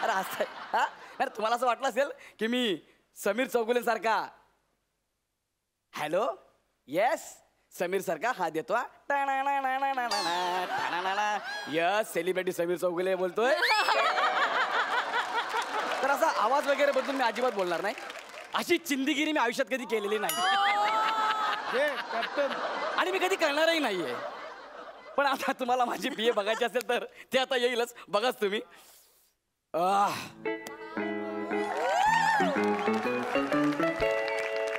अरे असं हा, अरे तुम्हाला असं वाटलं असेल की मी समीर चौगुले सारखा. हॅलो, येस समीर सारखा हा देतो. यस, सेलिब्रिटी समीर चौगुले बोलतोय. तर असा आवाज वगैरे बदलून मी अजिबात बोलणार नाही. अशी चिंदीगिरी मी आयुष्यात कधी केलेली नाही आणि मी कधी करणारही नाहीये. पण आता तुम्हाला माझी PA बघायची असेल तर ते आता येईलच, बघाच तुम्ही.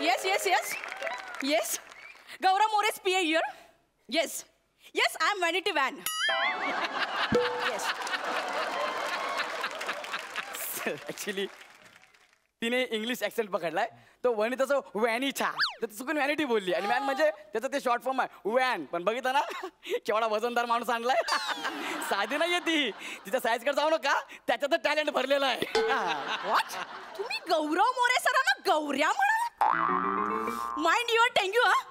Yes yes yes yes, Gaurav More's PA here. Yes, yes, I am Vanity Van. Yes.
Actually तिने इंग्लिश ऍक्सेंट पकडलाय, तो वनिताचं वॅनीचा, तर चुकून व्हॅनिटी बोलली. आणि वॅन म्हणजे त्याचं ते शॉर्ट फॉर्म आहे वॅन. पण बघितलं ना केवढा वजनदार माणूस आणलाय. साधी नाहीये ती, तिच्या साईजकडे जाऊ नका, त्याच्यात टॅलेंट भरलेलं आहे.
What? तुम्ही गौरव मोरे सरांना गौऱ्या म्हणाला? Mind your dengue. हा,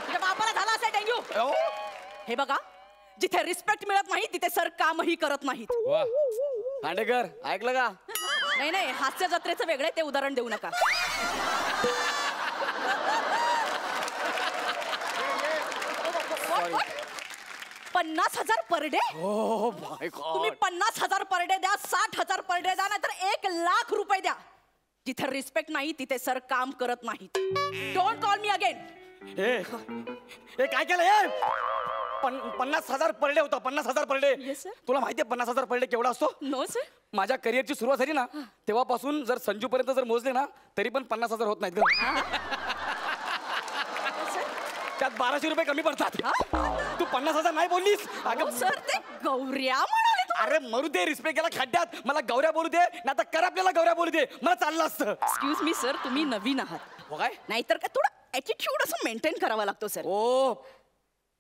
तुझ्या बापाला झाला असेल डेंग्यू. हे बघा, जिथे रिस्पेक्ट मिळत नाही तिथे सर कामही करत नाहीत.
खांडेकर, ऐकलं का?
नाही नाही, हास्य जत्रेचं वेगळं, ते उदाहरण देऊ नका. What? 50,000 per day?
Oh my God.
तुम्ही 50,000 पर डे द्या, 60,000 पर डे द्या, नाहीतर 1,00,000 रुपये द्या. जिथे रिस्पेक्ट नाही तिथे सर काम करत नाहीत. Don't call me again.
हे काय केलं हे? 50,000 पर डे होता. 50,000 पर डे.
Yes, sir.
तुला माहितीये 50,000 पर डे केवढा असतो?
No sir.
माझ्या करिअरची सुरुवात झाली ना तेव्हापासून जर संजू पर्यंत जर मोजले ना तरी पण 50,000 होत नाहीत ग. त्यात 1200 रुपये कमी पडतात. तू 50,000 नाही बोललीस
सर, ते गौऱ्या म्हणाले.
अरे मरू दे, रिस्पेक्ट केला खड्ड्यात. मला गौऱ्या बोलू दे, नाही आता कर आपल्याला गौऱ्या बोलू दे, मला चाललं असतं.
एक्सक्यूज मी सर, तुम्ही नवीन आहात.
हो काय?
नाहीतर काय थोडं ॲटिट्यूड असं मेंटेन करावा लागतो सर.
ओ,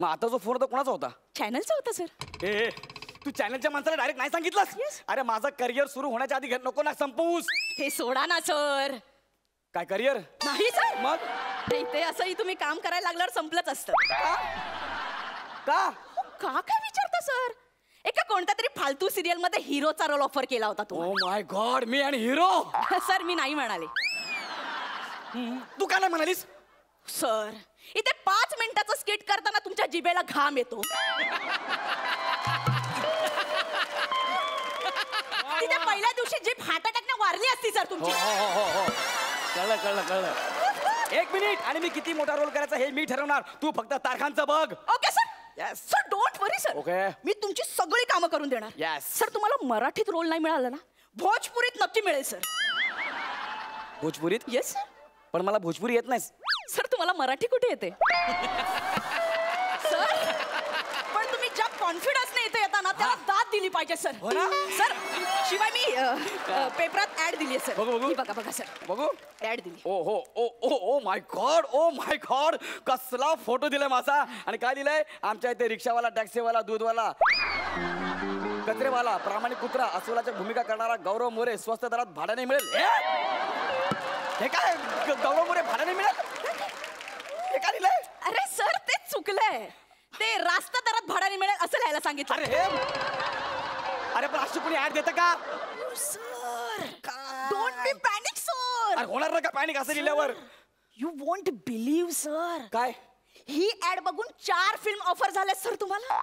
मग आता जो फोन होता कोणाचा होता?
चॅनलचा होता सर.
ए, तू चॅनलच्या माणसाला डायरेक्ट नाही सांगितलंस? अरे माझं करिअर सुरू होण्याच्या आधी नको ना संपवूस.
ते सोडा ना सर.
काय करिअर?
नाही सर.
मग
नाही, ते असंही तुम्ही काम करायला लागल्यावर संपलंच असतं.
का
का काय विचारता सर? एका कोणत्या तरी फालतू सिरियल मध्ये हिरोचा रोल ऑफर केला होता
ओ माय गॉड, मी आणि हिरो.
सर, मी नाही म्हणाले.
तू का नाही म्हणालीस?
सर, इथे 5 मिनिटाचं स्किट करताना तुमच्या जिभेला घाम येतो. तिथे पहिल्या दिवशी जीभ हार्ट अटॅकने वारली असती सर तुमची.
कळलं कळलं कळलं. 1 मिनिट, आणि मी किती मोठा रोल करायचा हे मी ठरवणार. तू फक्त तारखांचं बघ.
Okay sir. Sir, don't worry sir.
Okay.
मी तुमची सगळी कामं करून देणार.
Yes.
सर, तुम्हाला मराठीत रोल नाही मिळाला ना, भोजपुरीत नक्की मिळेल सर.
भोजपुरीत?
Yes sir.
पण मला भोजपुरी येत नाही.
सर, तुम्हाला मराठी कुठे येते? सर, पण तुम्ही ज्या कॉन्फिडन्सने इथे येता ना त्याला दाद दिली पाहिजे सर.
हो ना?
सर, शिवाय मी पेपरात ऍड दिली आहे सर.
बघू, बघू.
ही बघा बघा सर,
बघू.
ऍड दिली.
ओ हो oh oh oh my God, oh my God, कसला फोटो दिलाय माझा. आणि काय दिलंय? आमच्या इथे रिक्षावाला, टॅक्सीवाला, दूधवाला, कचरेवाला, प्रामाणिक कुत्रा, अस्वलाच्या भूमिका करणारा गौरव मोरे स्वस्त दरात भाड्याने मिळेल. हे काय? गौरव मोरे भाड्याने मिळेल? हे काय दिलंय?
अरे सर, ते चुकलंय. ते रास्ता दरात भाड्याने मिळेल असं लिहायला सांगितलं.
अरे हे, अरे पण अशी कोणी ऍड देतं का?
Sir, don't be panic sir.
होणार ना का पॅनिक असं लिहिल्यावर?
यू वॉन्ट बिलीव्ह सर,
काय
ही ऍड बघून 4 फिल्म ऑफर झाल्या सर तुम्हाला.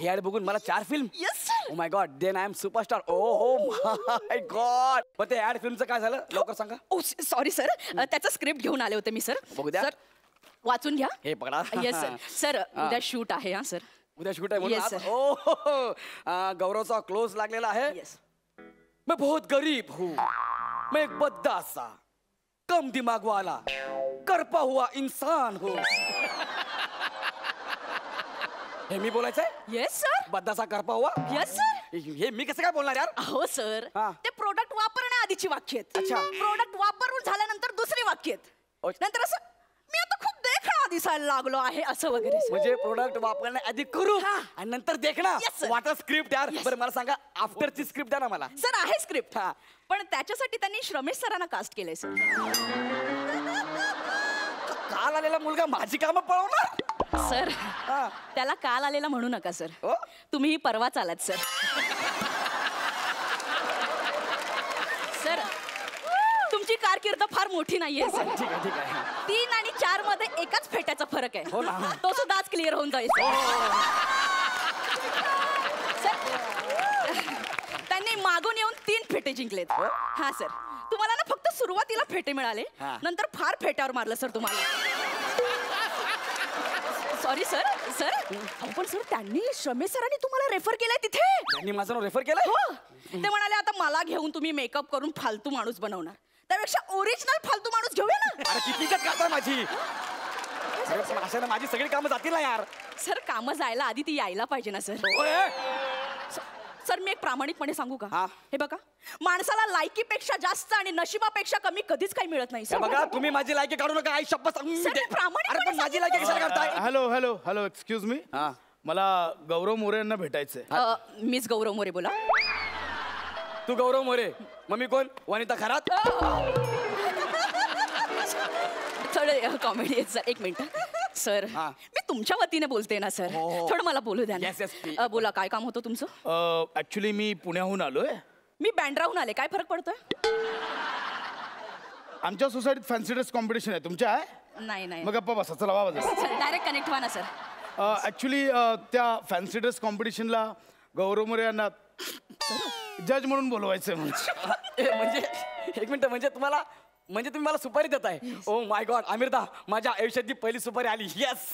हे ऍड बघून मला 4 film?
Yes sir.
Oh my God, then I am superstar. Oh my God. पण ते ऍड फिल्मचं काय झालं लवकर सांगा.
ओ सॉरी सर, त्याचं स्क्रिप्ट घेऊन आले होते मी सर.
बघू द्या.
सर वाचून घ्या.
हे पकडा.
Yes sir. सर उद्या शूट आहे हा सर.
उद्या शूट आहे
Yes,
म्हणून
sir.
ओ गौरवचा क्लोज लागलेला आहे.
येस.
मैं बहुत गरीब हूँ, मैं एक बद्दा सा कम दिमाग वाला करपा हुआ इंसान हूँ. हे मी बोलायचंय?
Yes sir.
बद्दासा करपा हुआ?
Yes sir.
हे मी कसं काय बोलणार यार?
हो सर,
हा.
ते प्रोडक्ट वापरण्याआधीची वाक्य आहेत.
अच्छा.
प्रोडक्ट वापरून झाल्यानंतर दुसरी वाक्य आहेत.
अच्छा.
नंतर असं मी आता खूप देखणा दिसायला लागलो आहे असं वगैरे सर.
म्हणजे प्रोडक्ट वापरण्याआधी करू
हा.
आणि नंतर देखना.
Yes, sir.
वाटर स्क्रिप्ट यार.
Yes.
बरं मला सांगा आफ्टरची स्क्रिप्ट द्या ना मला.
सर आहे स्क्रिप्ट,
हा.
पण त्याच्यासाठी त्यांनी श्रमेश सरांना कास्ट केलंय सर.
काल आलेला मुलगा माझी कामं पळवणार?
सर
हा.
त्याला काल आलेला म्हणू नका सर.
हो?
तुम्ही परवाच आलात सर. सर तुमची कारकीर्द फार मोठी नाहीये सर.
ठीक आहे ठीक आहे.
3 आणि 4 मध्ये एकाच फेट्याचा फरक
हो ना.
आहे. तो सुद्धा आज क्लिअर होऊन जाईल
हो,
सर. त्यांनी मागून येऊन 3 फेटे जिंकलेत. हा सर, तुम्हाला ना फक्त सुरुवातीला फेटे मिळाले,
हा.
नंतर फार फेट्यावर मारलं सर तुम्हाला. Sorry sir. सर पण सर त्यांनी श्रमेश सरांनी तुम्हाला रेफर केलंय तिथे.
त्यांनी माझं नाव रेफर केलं?
हो, ते म्हणाले आता मला घेऊन तुम्ही मेकअप करून फालतू माणूस बनवणार, त्यापेक्षा ओरिजिनल फालतू माणूस घेऊया ना.
अरे किती इज्जत करता माझी. अरे पण अशाने माझी सगळी कामं जातील ना यार.
सर कामं जायला आधी ती यायला पाहिजे ना सर.
ओए,
सर मी एक प्रामाणिकपणे सांगू का?
हा.
हे बघा, माणसाला लायकीपेक्षा जास्त आणि नशिबापेक्षा कमी कधीच काही मिळत नाही
हे
सर.
बघा तुम्ही माझी लायकी काढू नका. आई शपथ सांगून मी
सर,
दे-
प्रामाणिकपणे
अरे पण माझी लायकी कशाला काढताय?
Hello hello hello excuse me.
हा.
मला गौरव मोरे यांना भेटायचंय.
मीच गौरव मोरे बोला.
तू गौरव मोरे, मग मी कोण? वनिता खरात?
थोडं कॉमेडी आहे सर. एक मिनिट सर,
हा.
मी तुमच्या वतीने बोलते ना सर.
हो, हो.
थोडं मला बोलू द्या
Yes, yes, please.
ना. बोला काय काम होतं तुमचं?
ऍक्च्युली मी पुण्याहून आलोय.
मी बँड्राहून आले. काय फरक पडतोय?
आमच्या सोसायटीत फॅन्सी ड्रेस कॉम्पिटिशन आहे. तुमच्या आहे?
नाही नाही
मग गप्पा बसा. चला वा
डायरेक्ट कनेक्ट व्हा ना सर.
ऍक्च्युली त्या फॅन्सी ड्रेस कॉम्पिटिशनला गौरव मोरे यांना जज म्हणून बोलवायचंय म्हणजे.
म्हणजे एक मिनिट, म्हणजे तुम्हाला म्हणजे तुम्ही मला सुपारी देताय? ओ माय गॉड अमिरदा, माझ्या आयुष्यातली पहिली सुपारी आली. येस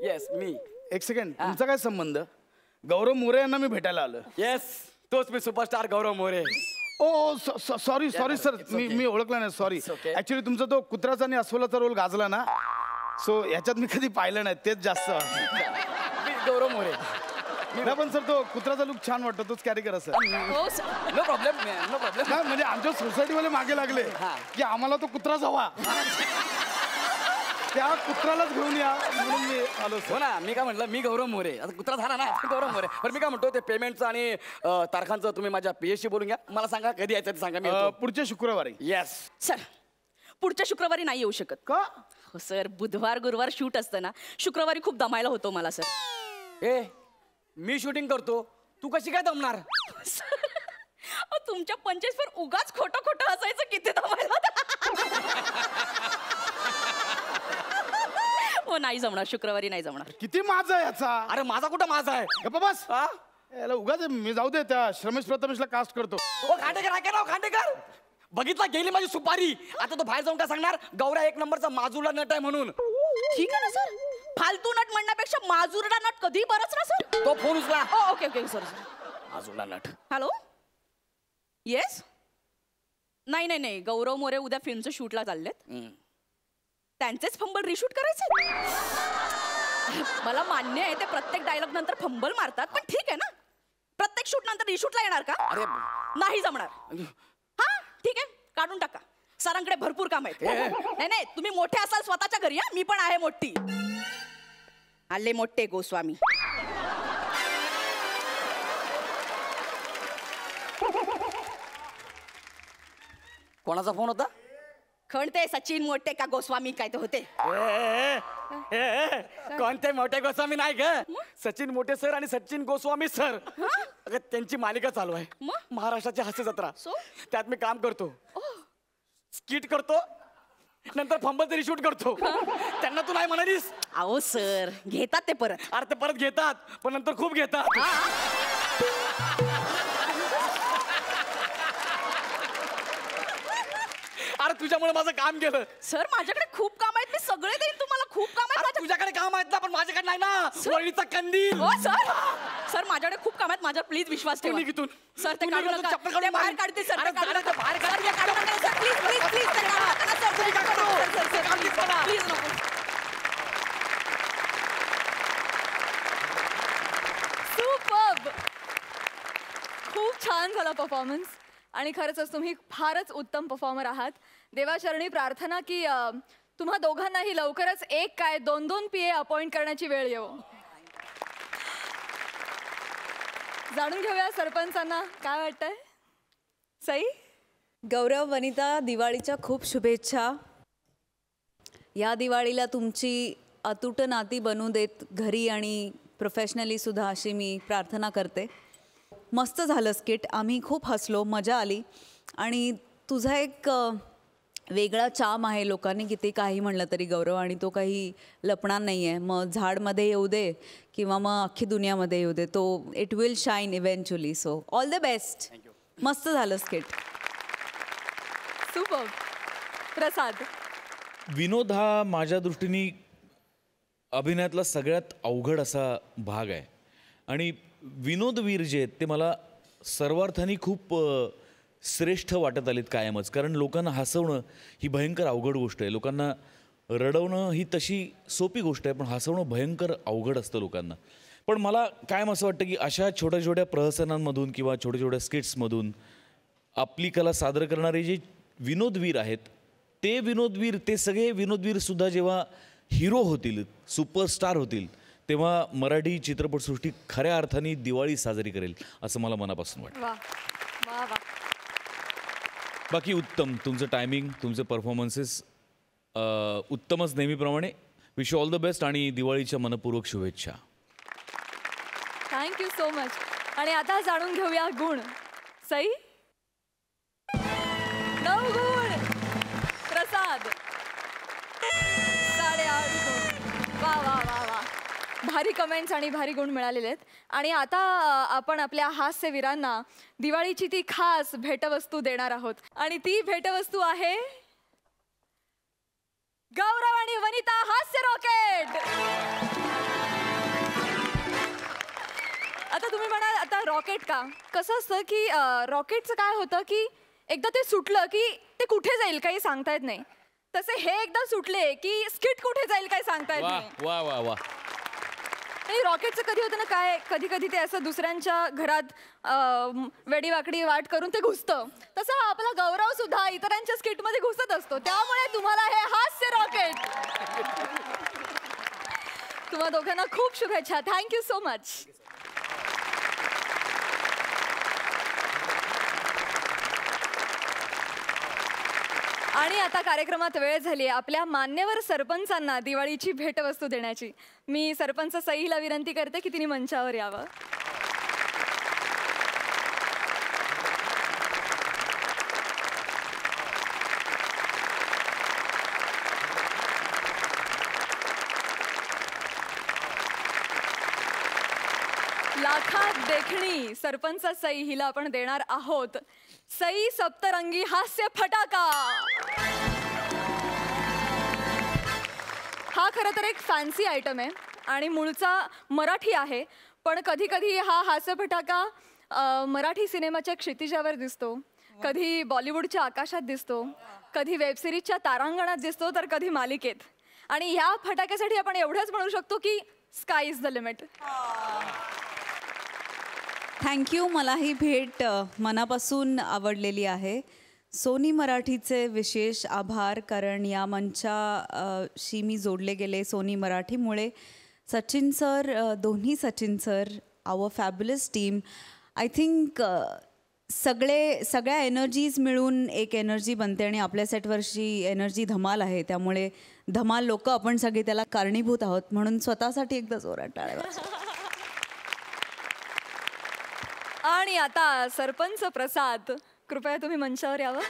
येस मी.
एक सेकंड, तुमचा काय संबंध? गौरव मोरे यांना मी भेटायला आलो.
येस तोच मी superstar Gaurav More.
Oh sorry sorry sir,
it's okay.
मी ओळखला नाही. सॉरी.
It's okay.
ऍक्च्युली तुमचा तो कुत्राचा आणि अस्वलाचा रोल गाजला ना, सो ह्याच्यात मी कधी पाहिलं नाही, तेच जास्त.
मी गौरव मोरे.
नाही पण सर तो कुत्राचा लुक छान वाटतो, तोच कॅरी करा सर.
हो sir.
No problem no problem.
नाही म्हणजे आमच्या सोसायटीवाले मागे लागले
हा.
की आम्हाला तो कुत्राच हवा, त्या कुत्रालाच घेऊन या म्हणून मी आलो
हो
सर.
ना, मी काय म्हटलं, मी गौरव मोरे. आता कुत्रा झाला ना गौरव मोरे. पण मी काय म्हणतो, ते पेमेंटचं आणि तारखांचं तुम्ही माझ्या पीएसशी बोलून घ्या. मला सांगा कधी यायचं ते सांगा. मी
पुढच्या शुक्रवारी.
येस.
सर पुढच्या शुक्रवारी नाही येऊ शकत.
का?
हो सर, बुधवार गुरुवार शूट असतं ना, शुक्रवारी खूप दमायला होतो मला सर.
ए मी शूटिंग करतो, तू कशी काय दमणार?
सर, अहो, तुमच्या 25 वर उगाच खोटं खोटं हसायचं किती दमायला होतं. हो नाही जमणार, शुक्रवारी नाही जमणार.
किती माझा आहे याचा?
अरे माझा कुठं माझा आहे?
गप्पा बस.
हा?
याला उगाच मी जाऊ दे, त्या श्रमेश प्रथमेशला कास्ट करतो.
ओ खांडेकर ऐका ना, खांडेकर बघितला गेली माझी सुपारी. आता तो बाहेर जाऊन काय सांगणार, गौऱ्या एक नंबरचा माजूला नट आहे म्हणून.
ठीक आहे ना सर, फालतू नट म्हणण्यापेक्षा माजुरडा नट कधी बरंच ना सर.
तो फोन उचला.
Okay okay sir.
माजूला नट.
Hello yes. नाही नाही नाही, गौरव मोरे उद्या फिल्मचं शूटला चाललेत. त्यांचेच फंबल रिशूट करायचे. मला मान्य आहे ते प्रत्येक डायलॉग नंतर फंबल मारतात, पण ठीक आहे ना, प्रत्येक शूट नंतर रिशूटला येणार का?
अरे
नाही जमणार. हा ठीक आहे, काढून टाका. सरांकडे भरपूर काम आहेत. नाही नाही, तुम्ही मोठे असाल स्वतःच्या घरी. मी पण आहे मोठी. आले मोठे गोस्वामी.
कोणाचा फोन होता?
खणते सचिन मोठे का गोस्वामी काय ते होते.
कोणते मोठे गोस्वामी नाही ग, सचिन मोठे सर आणि सचिन गोस्वामी सर. अगं त्यांची मालिका चालू आहे,
मग?
महाराष्ट्राची हास्य जत्रा.
So?
त्यात मी काम करतो. स्किट करतो नंतर फंबल तरी शूट करतो त्यांना तू नाही म्हणालीस.
अहो सर घेतात ते परत.
अरे ते परत घेतात पण नंतर खूप घेतात. अरे तुझ्यामुळे माझं काम गेलं.
सर माझ्याकडे खूप काम आहेत, मी सगळे देईन तुम्हाला. खूप काम आहेत
अरे तुझ्याकडे काम आहेत ना पण माझ्याकडे नाही ना. वळीचा कंदील.
हो सर, सर माझ्याकडे खूप काम आहेत, माझ्यावर प्लीज विश्वास ठेवा.
निघ इथून.
सर ते
तू
काढू
निघ,
नका.
चप्पल काढून
ते बाहेर
मार.
काढते सर.
अरे
ते काढू
अरे
नका.
बाहेर काढ.
सर, ते काढू नका सर. प्लीज प्लीज प्लीज ते काढू नका सर.
तुम्ही काय करू?
सर, सर, सर,
काढलीच मला.
प्लीज नको.
सुपर्ब. खूप छान झाला परफॉर्मन्स आणि खरंच तुम्ही फारच उत्तम परफॉर्मर आहात. देवाचरणी प्रार्थना की तुम्हा दोघांनाही लवकरच एक काय 2-2 PA अपॉइंट करण्याची वेळ येऊ. जाणून घेऊया सरपंचांना काय वाटतंय. सई.
गौरव, वनिता, दिवाळीच्या खूप शुभेच्छा. या दिवाळीला तुमची अतूट नाती बनू देत घरी आणि प्रोफेशनली सुद्धा, अशी मी प्रार्थना करते. मस्त झालं स्किट, आम्ही खूप हसलो, मजा आली. आणि तुझा एक वेगळा चाम आहे, लोकांनी किती काही म्हणलं तरी गौरव, आणि तो काही लपणार नाही आहे. मग झाडमध्ये येऊ दे किंवा मग अख्खी दुनियामध्ये येऊ दे, तो it will shine eventually. So all the best. मस्त झालं स्किट.
सुपर. प्रसाद.
विनोद हा माझ्या दृष्टीने अभिनयातला सगळ्यात अवघड असा भाग आहे. आणि विनोदवीर जे आहेत ते मला सर्वार्थाने खूप श्रेष्ठ वाटत आलेत कायमच. कारण लोकांना हसवणं ही भयंकर अवघड गोष्ट आहे. लोकांना रडवणं ही तशी सोपी गोष्ट आहे, पण हसवणं भयंकर अवघड असतं लोकांना. पण मला कायम असं वाटतं की अशा छोट्या छोट्या प्रहसनांमधून किंवा छोट्या छोट्या स्किट्समधून आपली कला सादर करणारे जे विनोदवीर आहेत, ते विनोदवीर, ते सगळे विनोदवीरसुद्धा जेव्हा हिरो होतील, सुपरस्टार होतील, तेव्हा मराठी चित्रपटसृष्टी खऱ्या अर्थाने दिवाळी साजरी करेल असं मला मनापासून वाटतं.
वा वा वा.
बाकी उत्तम, तुमचं टायमिंग, तुमचे परफॉर्मन्सेस उत्तमच नेहमीप्रमाणे. Wish you all the best आणि दिवाळीच्या मनपूर्वक शुभेच्छा.
Thank you so much. आणि आता जाणून घेऊया गुण. सई. 9 गुण. प्रसाद. 8.5 गुण. वा वा वा वा. भारी कमेंट्स आणि भारी गुण मिळालेले आहेत. आणि आता आपण आपल्या हास्यवीरांना दिवाळीची ती खास भेटवस्तू देणार आहोत. आणि ती भेटवस्तू आहे गौरव आणि वनिता हास्य रॉकेट. आता तुम्ही म्हणाल आता रॉकेट का? कसं असतं की रॉकेटचं काय होतं की एकदा ते सुटलं की ते कुठे जाईल काही सांगता येत नाही. तसे हे एकदा सुटले की स्किट कुठे जाईल काही सांगता येत
वा
नाही.
वा वा वा.
आणि रॉकेटचं कधी होतं ना काय, कधी कधी ते असं दुसऱ्यांच्या घरात वेडीवाकडी वाट करून ते घुसतं. तसं हा आपला गौरव सुद्धा इतरांच्या स्किटमध्ये घुसत असतो. त्यामुळे तुम्हाला हे हास्य रॉकेट. तुम्हा दोघांना खूप शुभेच्छा. Thank you so much. आणि आता कार्यक्रमात वेळ झाली आपल्या मान्यवर सरपंचांना दिवाळीची भेटवस्तू देण्याची. मी सरपंच सईला विनंती करते की तिने मंचावर यावं. लाखात देखणी सरपंच सई हिला आपण देणार आहोत सई सप्तरंगी हास्य फटाका. हा खरं तर एक फॅन्सी आयटम आहे आणि मूळचा मराठी आहे, पण कधी कधी हा हास्य फटाका मराठी सिनेमाच्या क्षितिजावर दिसतो, कधी बॉलिवूडच्या आकाशात दिसतो, कधी वेबसिरीजच्या तारांगणात दिसतो, तर कधी मालिकेत. आणि ह्या फटाक्यासाठी आपण एवढंच म्हणू शकतो की sky is the limit.
Thank you. मला ही भेट मनापासून आवडलेली आहे. सोनी मराठीचे विशेष आभार, कारण या मंचाशी मी जोडले गेले सोनी मराठीमुळे. सचिन सर, दोन्ही Sachin sir, our fabulous team. I think सगळ्या एनर्जीज मिळून एक एनर्जी बनते आणि आपल्या सेटवरची एनर्जी धमाल आहे. त्यामुळे धमाल लोक आपण सगळे त्याला कारणीभूत आहोत, म्हणून स्वतःसाठी एकदा जोरात टाळ्या वाजवा.
आणि आता सरपंच प्रसाद, कृपया तुम्ही मंचावर यावं.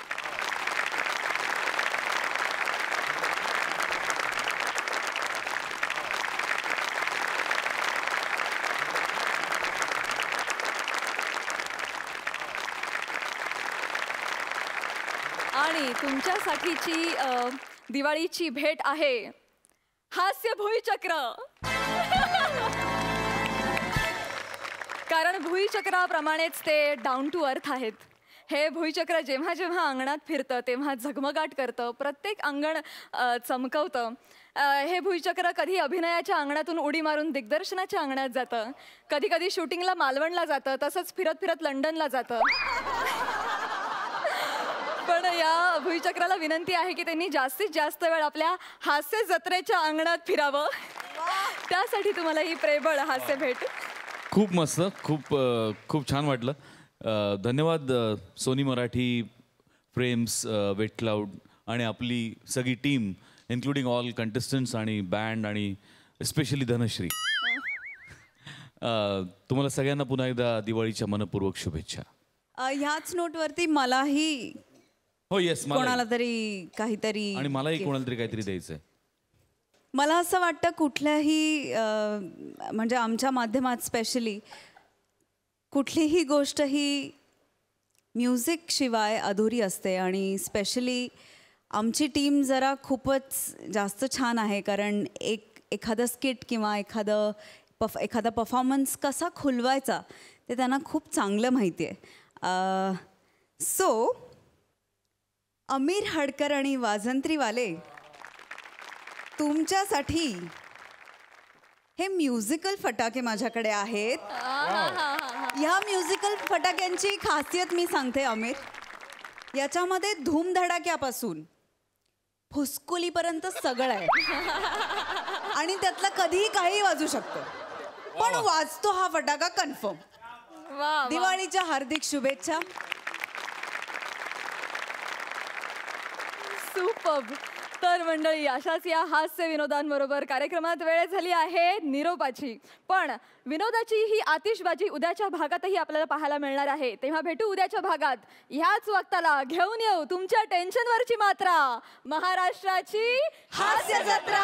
आणि तुमच्यासाठीची दिवाळीची भेट आहे हास्य भुईचक्र. कारण भुईचक्राप्रमाणेच ते डाऊन टू अर्थ आहेत. हे भुईचक्र जेव्हा जेव्हा अंगणात फिरतं तेव्हा झगमगाट करतं, प्रत्येक अंगण चमकवतं. हे भुईचक्र कधी अभिनयाच्या अंगणातून उडी मारून दिग्दर्शनाच्या अंगणात जातं, कधी कधी शूटिंगला मालवणला जातं, तसंच फिरत फिरत लंडनला जातं. पण या भुईचक्राला विनंती आहे की त्यांनी जास्तीत जास्त वेळ आपल्या हास्य जत्रेच्या अंगणात फिरावं. त्यासाठी तुम्हाला ही प्रेमळ हास्य भेट.
खूप मस्त, खूप छान वाटलं. धन्यवाद Sony Marathi, frames, wet cloud आणि आपली सगळी टीम इन्क्लुडिंग ऑल कंटेस्टंट्स आणि बँड आणि स्पेशली धनश्री. तुम्हाला सगळ्यांना पुन्हा एकदा दिवाळीच्या मनपूर्वक शुभेच्छा.
ह्याच नोटवरती मलाही
हो येस,
कोणाला तरी काहीतरी
आणि मलाही कोणाला तरी काहीतरी द्यायचंय.
मला असं वाटतं कुठल्याही म्हणजे आमच्या माध्यमात स्पेशली कुठलीही गोष्ट ही म्युझिक शिवाय अधुरी असते. आणि स्पेशली आमची टीम जरा खूपच जास्त छान आहे, कारण एखादं स्किट किंवा एखादा परफॉर्मन्स कसा खुलवायचा ते त्यांना खूप चांगलं माहिती आहे. सो अमीर हडकर आणि वाजंत्रीवाले, तुमच्यासाठी हे म्युझिकल फटाके माझ्याकडे आहेत. ह्या म्युझिकल फटाक्यांची खासियत मी सांगते अमीर. याच्यामध्ये धूमधडाक्यापासून फुसकुलीपर्यंत सगळं आहे आणि त्यातलं कधीही काही वाजू शकतं, पण वाजतो हा फटाका कन्फर्म. दिवाळीच्या हार्दिक शुभेच्छा.
सुपर्ब. तर मंडळी, अशाच या हास्य विनोदांबरोबर कार्यक्रमात वेळ झाली आहे निरोपाची. पण विनोदाची ही आतिषबाजी उद्याच्या भागातही आपल्याला पाहायला मिळणार आहे. तेव्हा भेटू उद्याच्या भागात. ह्याच वक्ताला घेऊन येऊ तुमच्या टेन्शनवरची मात्रा, महाराष्ट्राची हास्य जत्रा.